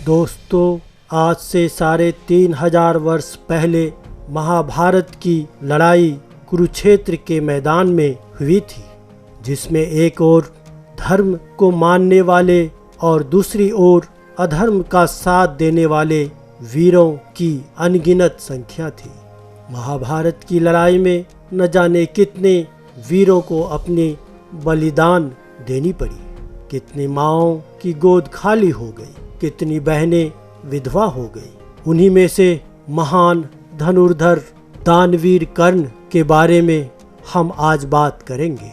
दोस्तों, आज से 3,500 वर्ष पहले महाभारत की लड़ाई कुरुक्षेत्र के मैदान में हुई थी, जिसमें एक ओर धर्म को मानने वाले और दूसरी ओर अधर्म का साथ देने वाले वीरों की अनगिनत संख्या थी। महाभारत की लड़ाई में न जाने कितने वीरों को अपने बलिदान देनी पड़ी, कितनी माँओं की गोद खाली हो गई, कितनी बहनें विधवा हो गई। उन्हीं में से महान धनुर्धर दानवीर कर्ण के बारे में हम आज बात करेंगे।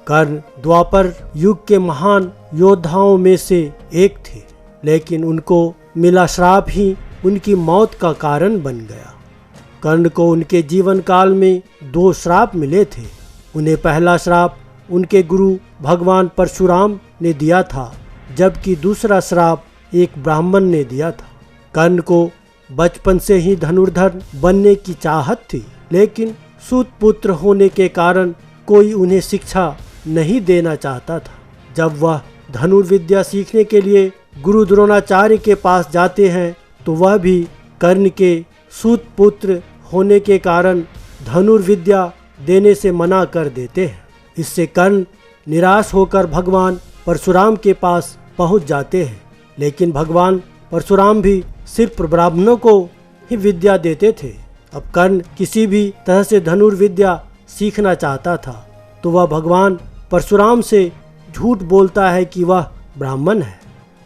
कर्ण द्वापर युग के महान योद्धाओं में से एक थे, लेकिन उनको मिला श्राप ही उनकी मौत का कारण बन गया। कर्ण को उनके जीवन काल में 2 श्राप मिले थे। उन्हें पहला श्राप उनके गुरु भगवान परशुराम ने दिया था, जबकि दूसरा श्राप एक ब्राह्मण ने दिया था। कर्ण को बचपन से ही धनुर्धर बनने की चाहत थी, लेकिन सूत पुत्र होने के कारण कोई उन्हें शिक्षा नहीं देना चाहता था। जब वह धनुर्विद्या सीखने के लिए गुरु द्रोणाचार्य के पास जाते हैं, तो वह भी कर्ण के सूत पुत्र होने के कारण धनुर्विद्या देने से मना कर देते हैं। इससे कर्ण निराश होकर भगवान परशुराम के पास पहुंच जाते हैं, लेकिन भगवान परशुराम भी सिर्फ ब्राह्मणों को ही विद्या देते थे। अब कर्ण किसी भी तरह से धनुर्विद्या सीखना चाहता था, तो वह भगवान परशुराम से झूठ बोलता है कि वह ब्राह्मण है।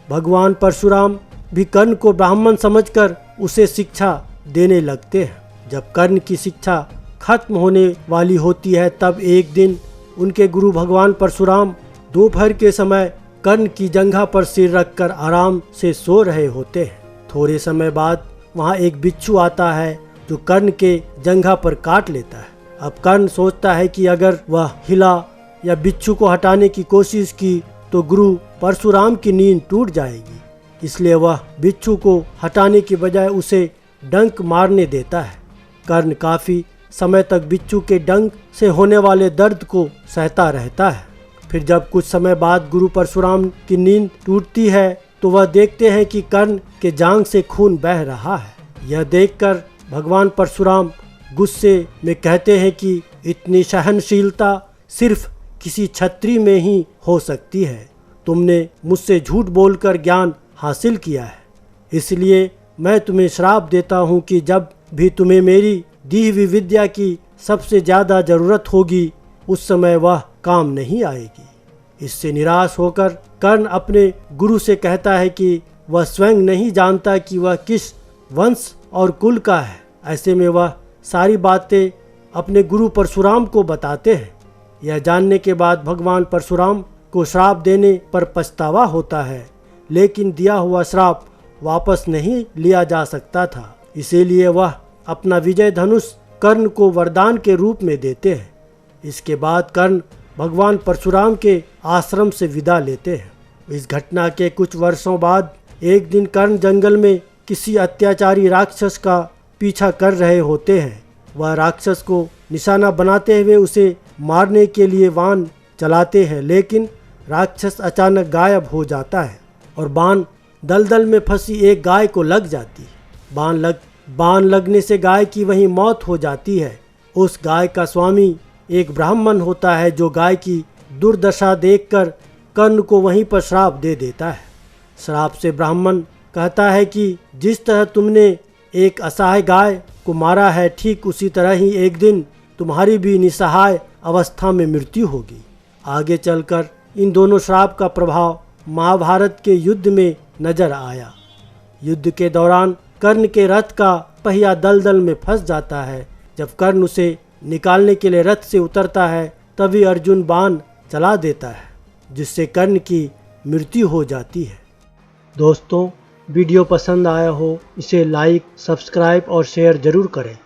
भगवान परशुराम भी कर्ण को ब्राह्मण समझकर उसे शिक्षा देने लगते हैं। जब कर्ण की शिक्षा खत्म होने वाली होती है, तब एक दिन उनके गुरु भगवान परशुराम दोपहर के समय कर्ण की जंघा पर सिर रखकर आराम से सो रहे होते हैं। थोड़े समय बाद वहाँ एक बिच्छू आता है, जो कर्ण के जंघा पर काट लेता है। अब कर्ण सोचता है कि अगर वह हिला या बिच्छू को हटाने की कोशिश की तो गुरु परशुराम की नींद टूट जाएगी, इसलिए वह बिच्छू को हटाने की बजाय उसे डंक मारने देता है। कर्ण काफ़ी समय तक बिच्छू के डंक से होने वाले दर्द को सहता रहता है। फिर जब कुछ समय बाद गुरु परशुराम की नींद टूटती है, तो वह देखते हैं कि कर्ण के जांघ से खून बह रहा है। यह देखकर भगवान परशुराम गुस्से में कहते हैं कि इतनी सहनशीलता सिर्फ किसी क्षत्रिय में ही हो सकती है। तुमने मुझसे झूठ बोलकर ज्ञान हासिल किया है, इसलिए मैं तुम्हें श्राप देता हूँ कि जब भी तुम्हें मेरी दी हुई विद्या की सबसे ज़्यादा ज़रूरत होगी, उस समय वह काम नहीं आएगी। इससे निराश होकर कर्ण अपने गुरु से कहता है कि वह स्वयं नहीं जानता कि वह किस वंश और कुल का है। ऐसे में वह सारी बातें अपने गुरु परशुराम को बताते हैं। यह जानने के बाद भगवान परशुराम को श्राप देने पर पछतावा होता है, लेकिन दिया हुआ श्राप वापस नहीं लिया जा सकता था। इसीलिए वह अपना विजय धनुष कर्ण को वरदान के रूप में देते हैं। इसके बाद कर्ण भगवान परशुराम के आश्रम से विदा लेते हैं। इस घटना के कुछ वर्षों बाद एक दिन कर्ण जंगल में किसी अत्याचारी राक्षस का पीछा कर रहे होते हैं। वह राक्षस को निशाना बनाते हुए उसे मारने के लिए बाण चलाते हैं, लेकिन राक्षस अचानक गायब हो जाता है और बाण दलदल में फंसी एक गाय को लग जाती है। बाण लगने से गाय की वहीं मौत हो जाती है। उस गाय का स्वामी एक ब्राह्मण होता है, जो गाय की दुर्दशा देखकर कर्ण को वहीं पर श्राप दे देता है। श्राप से ब्राह्मण कहता है कि जिस तरह तुमने एक असहाय गाय को मारा है, ठीक उसी तरह ही एक दिन तुम्हारी भी निसहाय अवस्था में मृत्यु होगी। आगे चलकर इन दोनों श्राप का प्रभाव महाभारत के युद्ध में नजर आया। युद्ध के दौरान कर्ण के रथ का पहिया दलदल में फंस जाता है। जब कर्ण उसे निकालने के लिए रथ से उतरता है, तभी अर्जुन बाण चला देता है, जिससे कर्ण की मृत्यु हो जाती है। दोस्तों, वीडियो पसंद आया हो इसे लाइक, सब्सक्राइब और शेयर जरूर करें।